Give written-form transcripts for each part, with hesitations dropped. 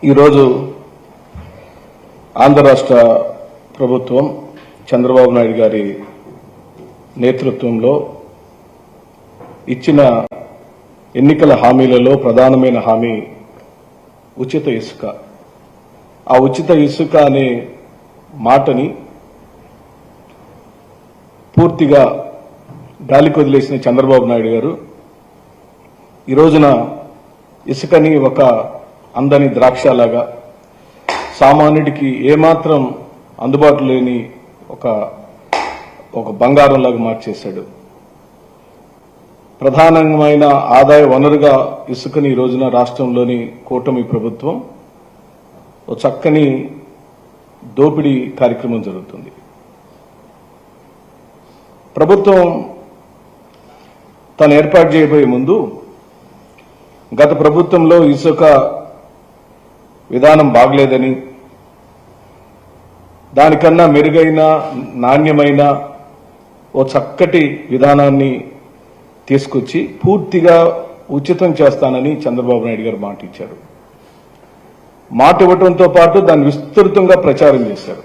ఈరోజు ఆంధ్ర రాష్ట్ర ప్రభుత్వం చంద్రబాబు నాయుడు గారి నేతృత్వంలో ఇచ్చిన ఎన్నికల హామీలలో ప్రధానమైన హామీ ఉచిత ఇసుక. ఆ ఉచిత ఇసుక అనే మాటని పూర్తిగా గాలికి వదిలేసిన చంద్రబాబు నాయుడు గారు ఈ రోజున ఇసుకని ఒక అందని ద్రాక్షలాగా సామాన్యుడికి ఏమాత్రం అందుబాటులో లేని ఒక బంగారంలాగా మార్చేశాడు. ప్రధానమైన ఆదాయ వనరుగా ఇసుకని ఈ రోజున రాష్ట్రంలోని కూటమి ప్రభుత్వం ఒక చక్కని దోపిడీ కార్యక్రమం జరుగుతుంది. ప్రభుత్వం తను ఏర్పాటు చేయబోయే ముందు గత ప్రభుత్వంలో ఇసుక విధానం బాగలేదని, దానికన్నా మెరుగైన నాణ్యమైన ఓ చక్కటి విధానాన్ని తీసుకొచ్చి పూర్తిగా ఉచితం చేస్తానని చంద్రబాబు నాయుడు గారు మాట ఇచ్చారు. మాట ఇవ్వడంతో పాటు దాన్ని విస్తృతంగా ప్రచారం చేశారు.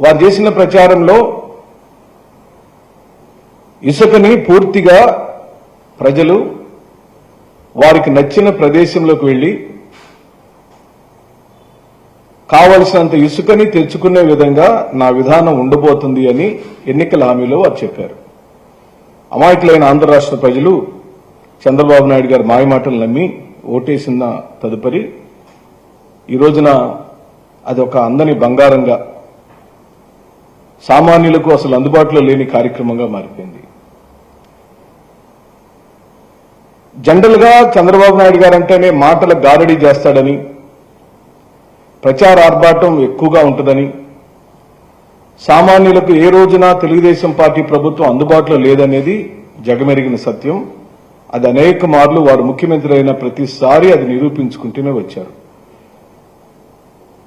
వారు చేసిన ప్రచారంలో ఇసుకని పూర్తిగా ప్రజలు వారికి నచ్చిన ప్రదేశంలోకి వెళ్లి కావలసినంత ఇసుకని తెచ్చుకునే విధంగా నా విధానం ఉండబోతుంది అని ఎన్నికల హామీలో వారు చెప్పారు. అమాయకులైన ఆంధ్ర రాష్ట్ర ప్రజలు చంద్రబాబు నాయుడు గారి మాయమాటలు నమ్మి ఓటేసిన తదుపరి ఈ రోజున అది ఒక అందని బంగారంగా సామాన్యులకు అసలు అందుబాటులో లేని కార్యక్రమంగా మారిపోయింది. జనరల్ గా చంద్రబాబు నాయుడు గారు అంటేనే మాటల గారడీ చేస్తాడని, ప్రచార ఆర్భాటం ఎక్కువగా ఉంటుందని, సామాన్యులకు ఏ రోజున తెలుగుదేశం పార్టీ ప్రభుత్వం అందుబాటులో లేదనేది జగమెరిగిన సత్యం. అది అనేక మార్లు వారు ముఖ్యమంత్రి అయిన ప్రతిసారి అది నిరూపించుకుంటూనే వచ్చారు.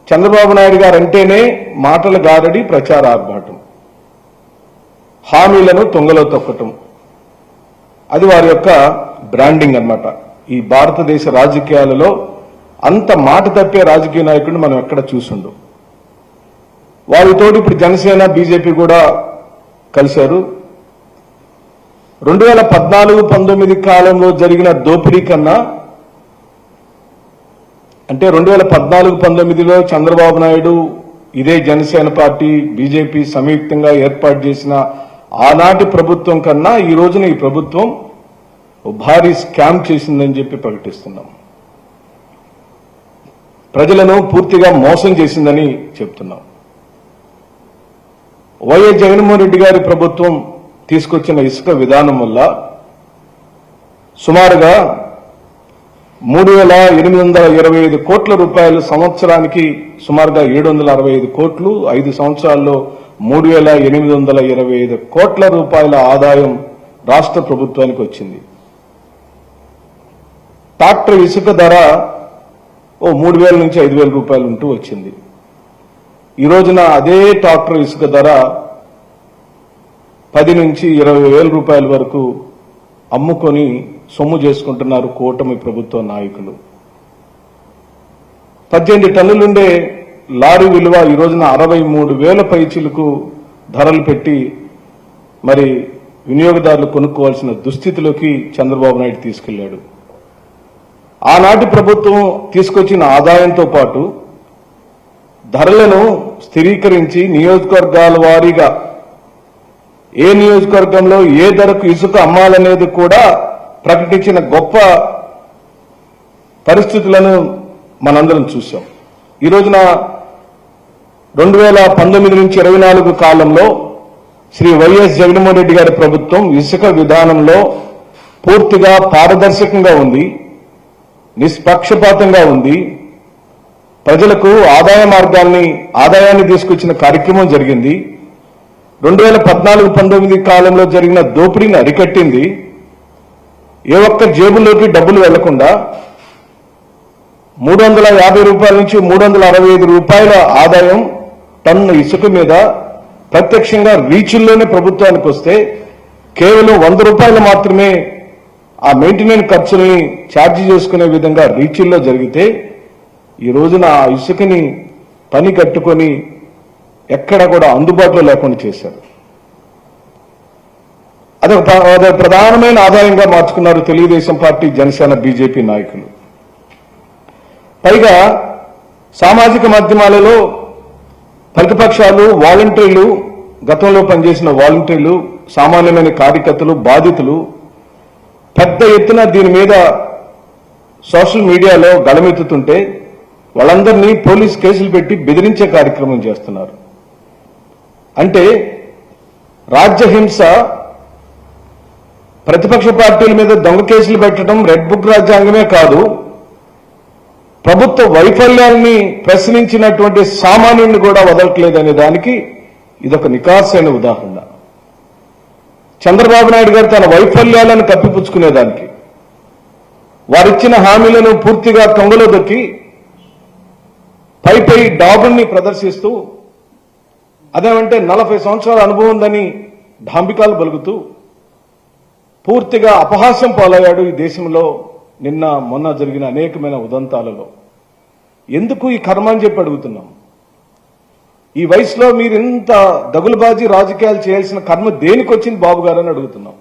చంద్రబాబు నాయుడు గారు అంటేనే మాటల గారడీ, ప్రచార ఆర్భాటం, హామీలను తొంగలో తొక్కటం, అది వారి యొక్క బ్రాండింగ్ అన్నమాట. ఈ భారతదేశ రాజకీయాలలో అంత మాట తప్పే రాజకీయ నాయకుడిని మనం ఎక్కడ చూసుండు. వారితోటి ఇప్పుడు జనసేన, బీజేపీ కూడా కలిశారు. 2014-19 కాలంలో జరిగిన దోపిడీ కన్నా, అంటే 2014-19లో చంద్రబాబు నాయుడు ఇదే జనసేన పార్టీ, బీజేపీ సంయుక్తంగా ఏర్పాటు చేసిన ఆనాటి ప్రభుత్వం కన్నా ఈ రోజున ఈ ప్రభుత్వం భారీ స్కామ్ చేసిందని చెప్పి ప్రకటిస్తున్నాం. ప్రజలను పూర్తిగా మోసం చేసిందని చెప్తున్నాం. వైఎస్ జగన్మోహన్ రెడ్డి గారి ప్రభుత్వం తీసుకొచ్చిన ఇసుక విధానం వల్ల సుమారుగా 3,825 కోట్ల రూపాయలు, సంవత్సరానికి సుమారుగా 765 కోట్లు, 5 సంవత్సరాల్లో 3,825 కోట్ల రూపాయల ఆదాయం రాష్ట్ర ప్రభుత్వానికి వచ్చింది. ట్రాక్టర్ ఇసుక ధర 3,000 నుంచి 5,000 రూపాయలు ఉంటూ వచ్చింది. ఈ రోజున అదే ట్రాక్టర్ ఇసుక ధర 10 నుంచి 20,000 రూపాయల వరకు అమ్ముకొని సొమ్ము చేసుకుంటున్నారు కూటమి ప్రభుత్వ నాయకులు. 18 టన్నులుండే లారీ విలువ ఈ రోజున 63,000 పైచీలకు ధరలు పెట్టి మరి వినియోగదారులు కొనుక్కోవాల్సిన దుస్థితిలోకి చంద్రబాబు నాయుడు తీసుకెళ్లాడు. ఆనాటి ప్రభుత్వం తీసుకొచ్చిన ఆదాయంతో పాటు ధరలను స్థిరీకరించి నియోజకవర్గాల వారీగా ఏ నియోజకవర్గంలో ఏ ధరకు ఇసుక అమ్మాలనేది కూడా ప్రకటించిన గొప్ప పరిస్థితులను మనందరం చూశాం. ఈ రోజున 2019 నుంచి 24 కాలంలో శ్రీ వైఎస్ జగన్మోహన్ రెడ్డి గారి ప్రభుత్వం ఇసుక విధానంలో పూర్తిగా పారదర్శకంగా ఉంది, నిష్పక్షపాతంగా ఉంది. ప్రజలకు ఆదాయాన్ని తీసుకొచ్చిన కార్యక్రమం జరిగింది. 2014-19 కాలంలో జరిగిన దోపిడీని అరికట్టింది. ఏ ఒక్క జేబుల్లోకి డబ్బులు వెళ్లకుండా 350 రూపాయల నుంచి 365 రూపాయల ఆదాయం టన్ను ఇసుక మీద ప్రత్యక్షంగా రీచుల్లోనే ప్రభుత్వానికి వస్తే కేవలం 100 రూపాయలు మాత్రమే ఆ మెయింటెనెన్స్ ఖర్చుల్ని ఛార్జీ చేసుకునే విధంగా రీచ్ల్లో జరిగితే ఈ రోజున ఆ ఇసుకని పని కట్టుకొని ఎక్కడ కూడా అందుబాటులో లేకుండా చేశారు. అదొక ప్రధానమైన ఆదాయంగా మార్చుకున్నారు తెలుగుదేశం పార్టీ, జనసేన, బీజేపీ నాయకులు. పైగా సామాజిక మాధ్యమాలలో ప్రతిపక్షాలు, వాలంటీర్లు, గతంలో పనిచేసిన వాలంటీర్లు, సామాన్యమైన కార్యకర్తలు, బాధితులు పెద్ద ఎత్తున దీని మీద సోషల్ మీడియాలో గళమెత్తుతుంటే వాళ్ళందరినీ పోలీస్ కేసులు పెట్టి బెదిరించే కార్యక్రమం చేస్తున్నారు. అంటే రాజ్యహింస, ప్రతిపక్ష పార్టీల మీద దొంగ కేసులు పెట్టడం రెడ్ బుక్ రాజ్యాంగమే కాదు, ప్రభుత్వ వైఫల్యాన్ని ప్రశ్నించినటువంటి సామాన్యుడిని కూడా వదలట్లేదనే దానికి ఇదొక నికార్సైన ఉదాహరణ. చంద్రబాబు నాయుడు గారు తన వైఫల్యాలను కప్పిపుచ్చుకునేదానికి, వారిచ్చిన హామీలను పూర్తిగా కొంగలో దొక్కి పై డాబుల్ని ప్రదర్శిస్తూ, అదేమంటే 40 సంవత్సరాల అనుభవం ఉందని ఢాంబికాలు బలుగుతూ పూర్తిగా అపహాస్యం పాలయ్యాడు ఈ దేశంలో నిన్న మొన్న జరిగిన అనేకమైన ఉదంతాలలో. ఎందుకు ఈ కర్మ అని చెప్పి అడుగుతున్నాం. ఈ వయసులో మీరు ఇంత దగులుబాజీ రాజకీయాలు చేయాల్సిన కర్మ దేనికి వచ్చింది బాబు గారు అని అడుగుతున్నాం.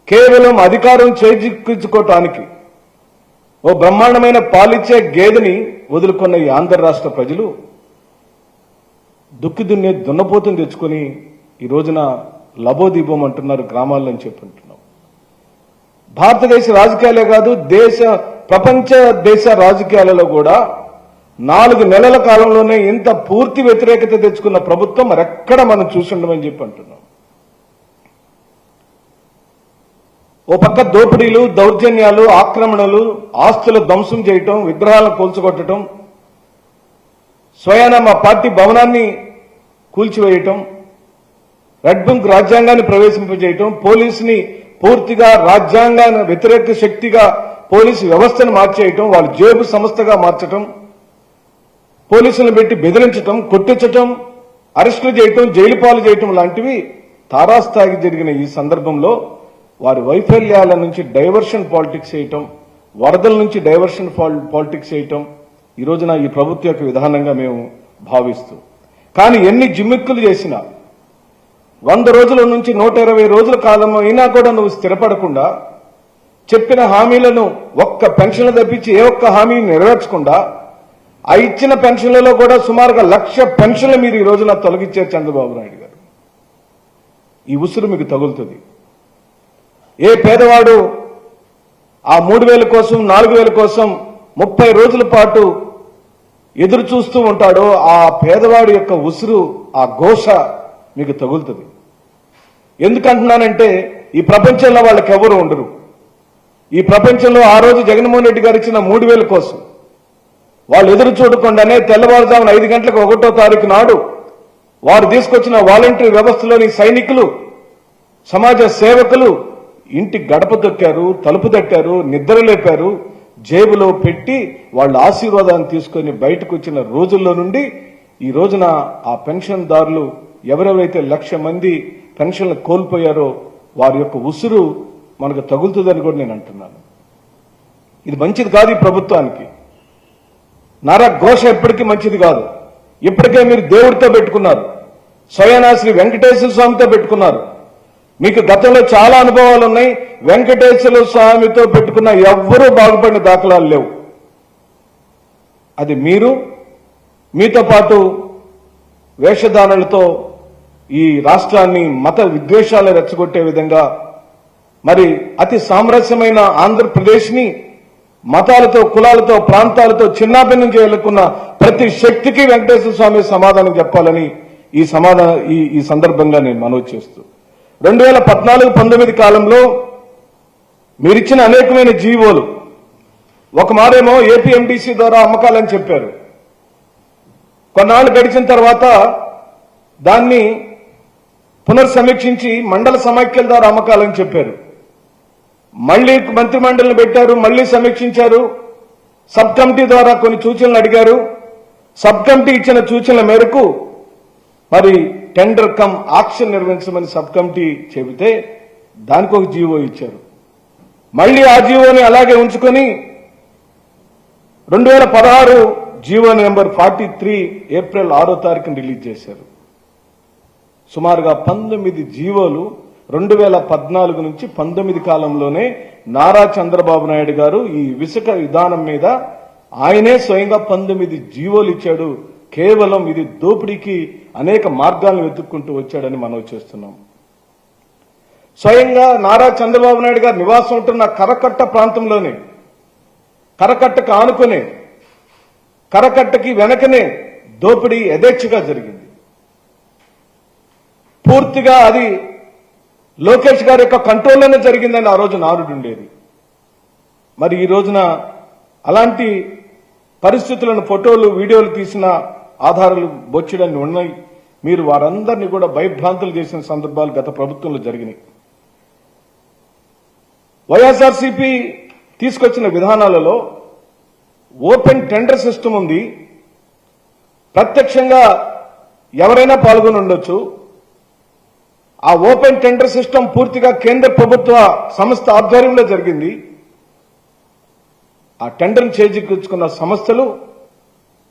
కేవలం అధికారం చేజిక్కించుకోవటానికి ఓ బ్రహ్మాండమైన పాలిచ్చే గేదెని వదులుకున్న ఈ ఆంధ్ర రాష్ట్ర ప్రజలు దుక్కి దున్నే దున్నపోతుని తెచ్చుకొని ఈ రోజున లబోదీపం అంటున్నారు గ్రామాలని చెప్పుంటున్నాం. భారతదేశ రాజకీయాలే కాదు, ప్రపంచ దేశ రాజకీయాలలో కూడా 4 నెలల కాలంలోనే ఇంత పూర్తి వ్యతిరేకత తెచ్చుకున్న ప్రభుత్వం మరెక్కడ మనం చూసుండమని చెప్పి అంటున్నాం. ఓ పక్క దోపిడీలు, దౌర్జన్యాలు, ఆక్రమణలు, ఆస్తుల ధ్వంసం చేయటం, విగ్రహాలను కూల్చగొట్టడం, స్వయాన మా పార్టీ భవనాన్ని కూల్చివేయటం, రెడ్ బుక్ రాజ్యాంగాన్ని ప్రవేశింపజేయటం, పోలీసుని పూర్తిగా రాజ్యాంగాన్ని వ్యతిరేక శక్తిగా పోలీసు వ్యవస్థను మార్చేయటం, వాళ్ళ జేబు సంస్థగా మార్చటం, పోలీసులను పెట్టి బెదిరించటం, కొట్టించటం, అరెస్టులు చేయటం, జైలు పాలు చేయటం లాంటివి తారాస్థాయికి జరిగిన ఈ సందర్భంలో వారి వైఫల్యాల నుంచి డైవర్షన్ పాలిటిక్స్ చేయటం, వరదల నుంచి డైవర్షన్ పాలిటిక్స్ చేయటం ఈ రోజున ఈ ప్రభుత్వం యొక్క విధానంగా మేము భావిస్తూ, కానీ ఎన్ని జిమ్మిక్కులు చేసినా 100 రోజుల నుంచి 120 రోజుల కాలం అయినా కూడా నువ్వు స్థిరపడకుండా, చెప్పిన హామీలను ఒక్క పెన్షన్లు తప్పించి ఏ ఒక్క హామీని నెరవేర్చకుండా, ఆ ఇచ్చిన పెన్షన్లలో కూడా సుమారుగా 1,00,000 పెన్షన్లు మీరు ఈ రోజున తొలగించారు చంద్రబాబు నాయుడు గారు. ఈ ఉసురు మీకు తగులుతుంది. ఏ పేదవాడు ఆ 3,000 కోసం, 4,000 కోసం 30 రోజుల పాటు ఎదురు చూస్తూ ఉంటాడో ఆ పేదవాడి యొక్క ఉసురు, ఆ ఘోష మీకు తగులుతుంది. ఎందుకంటున్నానంటే ఈ ప్రపంచంలో వాళ్ళకి ఎవరు ఉండరు. ఈ ప్రపంచంలో ఆ రోజు జగన్మోహన్ రెడ్డి గారు ఇచ్చిన 3,000 కోసం వాళ్ళు ఎదురు చూడకుండానే తెల్లవారుజామున 5 గంటలకు 1వ తారీఖు నాడు వారు తీసుకొచ్చిన వాలంటరీ వ్యవస్థలోని సైనికులు, సమాజ సేవకులు ఇంటి గడప తొక్కారు, తలుపు తట్టారు, నిద్ర లేపారు, జేబులో పెట్టి వాళ్ళ ఆశీర్వాదాన్ని తీసుకొని బయటకు వచ్చిన రోజుల్లో నుండి ఈ రోజున ఆ పెన్షన్దారులు ఎవరెవరైతే 1,00,000 మంది పెన్షన్లు కోల్పోయారో వారి యొక్క ఉసురు మనకు తగులుతుందని కూడా నేను అంటున్నాను. ఇది మంచిది కాదు ఈ ప్రభుత్వానికి. ఘోష ఎప్పటికీ మంచిది కాదు. ఇప్పటికే మీరు దేవుడితో పెట్టుకున్నారు, స్వయానా శ్రీ వెంకటేశ్వర స్వామితో పెట్టుకున్నారు. మీకు గతంలో చాలా అనుభవాలు ఉన్నాయి. వెంకటేశ్వర స్వామితో పెట్టుకున్న ఎవ్వరూ బాగుపడిన దాఖలాలు లేవు. అది మీరు, మీతో పాటు వేషధారణలతో ఈ రాష్ట్రాన్ని మత విద్వేషాలు రెచ్చగొట్టే విధంగా, మరి అతి సామరస్యమైన ఆంధ్రప్రదేశ్ని మతాలతో, కులాలతో, ప్రాంతాలతో చిన్నాభిన్నం చేయాలనుకున్న ప్రతి శక్తికి వెంకటేశ్వర స్వామి సమాధానం చెప్పాలని ఈ సందర్భంగా నేను మనవి చేస్తూ, 2014-19 కాలంలో మీరిచ్చిన అనేకమైన జీవోలు, ఒక మారేమో ఏపీఎండీసీ ద్వారా అమ్మకాలని చెప్పారు. కొన్నాళ్లు గడిచిన తర్వాత దాన్ని పునర్సమీక్షించి మండల సమైక్యల ద్వారా అమ్మకాలని చెప్పారు. మళ్లీ మంత్రిమండలిని పెట్టారు, మళ్లీ సమీక్షించారు. సబ్ కమిటీ ద్వారా కొన్ని సూచనలు అడిగారు. సబ్ కమిటీ ఇచ్చిన సూచనల మేరకు మరి టెండర్ కమ్ ఆక్షన్ నిర్వహించమని సబ్ కమిటీ చెబితే దానికి ఒక జీవో ఇచ్చారు. మళ్ళీ ఆ జీవోని అలాగే ఉంచుకొని 2016 జీవో నెంబర్ 43 ఏప్రిల్ 6వ తారీఖున రిలీజ్ చేశారు. సుమారుగా 19 జీవోలు 2014 నుంచి 19 కాలంలోనే నారా చంద్రబాబు నాయుడు గారు ఈ ఇసుక విధానం మీద ఆయనే స్వయంగా 19 జీవోలు ఇచ్చాడు. కేవలం ఇది దోపిడీకి అనేక మార్గాలను వెతుక్కుంటూ వచ్చాడని మనం చేస్తున్నాం. స్వయంగా నారా చంద్రబాబు నాయుడు గారు నివాసం ఉంటున్న కరకట్ట ప్రాంతంలోనే, కరకట్టకు ఆనుకునే, కరకట్టకి వెనకనే దోపిడీ యథేచ్ఛగా జరిగింది. పూర్తిగా అది లోకేష్ గారి యొక్క కంట్రోల్లోనే జరిగిందని ఆ రోజు నారుడు ఉండేది. మరి ఈ రోజున అలాంటి పరిస్థితులను ఫోటోలు, వీడియోలు తీసిన ఆధారాలు బొచ్చిడని ఉన్నాయి. మీరు వారందరినీ కూడా భయభ్రాంతులు చేసిన సందర్భాలు గత ప్రభుత్వంలో జరిగినాయి. వైఎస్ఆర్సీపీ తీసుకొచ్చిన విధానాలలో ఓపెన్ టెండర్ సిస్టమ్ ఉంది. ప్రత్యక్షంగా ఎవరైనా పాల్గొని ఉండొచ్చు. ఆ ఓపెన్ టెండర్ సిస్టమ్ పూర్తిగా కేంద్ర ప్రభుత్వ సంస్థ ఆధ్వర్యంలో జరిగింది. ఆ టెండర్ను చేజిక్కించుకున్న సంస్థలు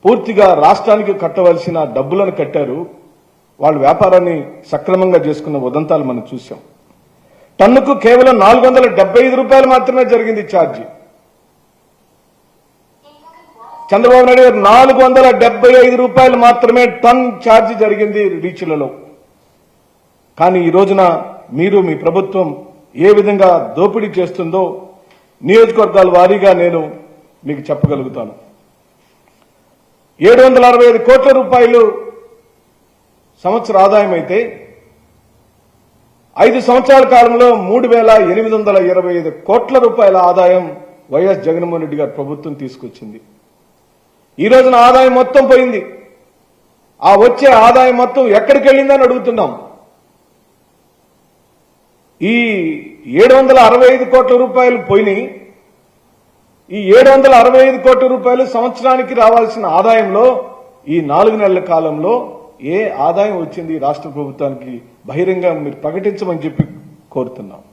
పూర్తిగా రాష్ట్రానికి కట్టవలసిన డబ్బులను కట్టారు. వాళ్ళు వ్యాపారాన్ని సక్రమంగా చేసుకున్న ఉదంతాలు మనం చూసాం. టన్నుకు కేవలం 475 రూపాయలు మాత్రమే జరిగింది ఛార్జీ. చంద్రబాబు నాయుడు గారు 475 రూపాయలు మాత్రమే టన్ ఛార్జీ జరిగింది రీచ్లలో. కానీ ఈ రోజున మీరు, మీ ప్రభుత్వం ఏ విధంగా దోపిడీ చేస్తుందో నియోజకవర్గాల వారీగా నేను మీకు చెప్పగలుగుతాను. 765 కోట్ల రూపాయలు సంవత్సర ఆదాయం అయితే 5 సంవత్సరాల కాలంలో 3,825 కోట్ల రూపాయల ఆదాయం వైఎస్ జగన్మోహన్ రెడ్డి గారి ప్రభుత్వం తీసుకొచ్చింది. ఈ రోజున ఆదాయం మొత్తం పోయింది. ఆ వచ్చే ఆదాయం మొత్తం ఎక్కడికి వెళ్ళిందని అడుగుతున్నాం. ఈ 765 కోట్ల రూపాయలు పోయినాయి. ఈ 765 కోట్ల రూపాయలు సంవత్సరానికి రావాల్సిన ఆదాయంలో ఈ 4 నెలల కాలంలో ఏ ఆదాయం వచ్చింది రాష్ట్ర ప్రభుత్వానికి బహిరంగ మీరు ప్రకటించమని చెప్పి కోరుతున్నాం.